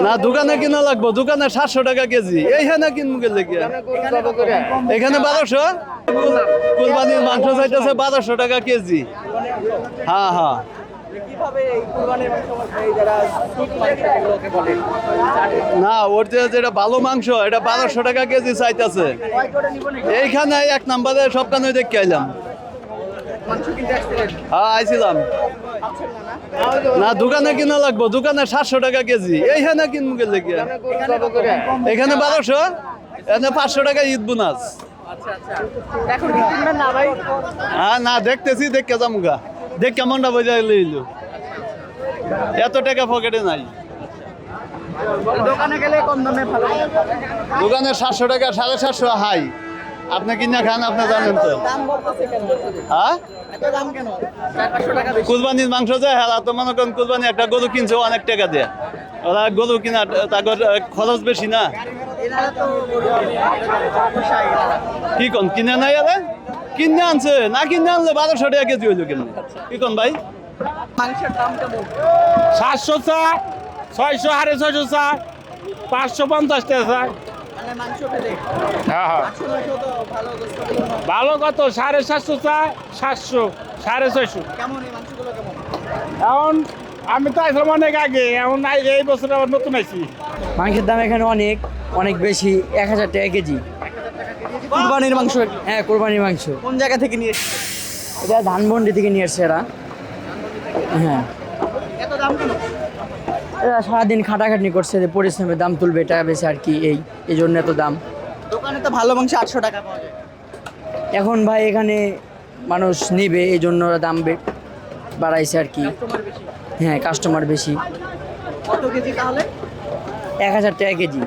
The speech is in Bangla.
না দোকানে কিনা লাগবো, দোকানে 700 টাকা কেজি। এইখানে কিনবো গেলে কি এখানে 1200। কুরবানির মাংস চাইতেছে 1200 টাকা কেজি। হ্যাঁ হ্যাঁ, না ওর যেটা ভালো মাংস এটা 1200 টাকা কেজি চাইতেছে। এইখানে 1 নম্বরে সবখানে দেখে আইলাম। হ্যাঁ আইছিলাম। না দোকানে কিনা লাগবো, দোকানে 700 টাকা কেজি। এইখানে কিনবো গেলে কি এখানে 1200, এখানে 500 টাকা ঈদ বোনাস। হ্যাঁ না দেখতেছি, দেখে যামুগা, দেখ কেমনটা বোঝাই লইলো। এত টাকা পকেটে নাই। দোকানে গেলে কম দামে ভালো। দোকানে 700 টাকা, 750 হাই। আপনি কিনা খান, আপনি জানেন তো। হ্যাঁ কুরবানির মাংস যায়, হ্যাঁ তো মনে করেন কুরবানি একটা গরু কিনছে অনেক টাকা দিয়ে, ওরা গরু কিনা তারপর খরচ বেশি না। কি কোন কিনে নাই আরে, কিনে আনছে না, কিনে আনলে 1200 টাকা কেজি হইলো কেন? কি কোন ভাই? মাংসের দাম কেমন? 700 চা, 600, 650 চা, 550 টাকা চা। মানে মাংস পেলে হ্যাঁ হ্যাঁ, 800 তো ভালো গোস্ত। ভালো কত 750 চা, 700, 650। কেমন এই মাংসগুলো কেমন? এখন আমি তো আইছিলাম অনেক আগে, এখন এই বছর আবার নতুন আইছি। মাংসের দাম এখানে অনেক অনেক বেশি, 1000 টাকা কেজি। কুরবানির মাংস হ্যাঁ কোরবানির মাংস। কোন জায়গা থেকে নিয়ে এটা ধানমন্ডি থেকে নিয়ে এসছে এরা। হ্যাঁ এত দাম কেন? এরা সারাদিন খাটাখাটনি করছে, যে পরিশ্রমের দাম তুলবে, টাকা বেশি আর কি, এই জন্য এত দাম। দোকানে তো ভালো মাংস 800 টাকা পাওয়া যায়। এখন ভাই এখানে মানুষ নেবে, এই জন্য ওরা দাম বাড়াইছে আর কি। তোমার বেশি হ্যাঁ কাস্টমার বেশি। কত কেজি তাহলে? 1000 টাকা কেজি।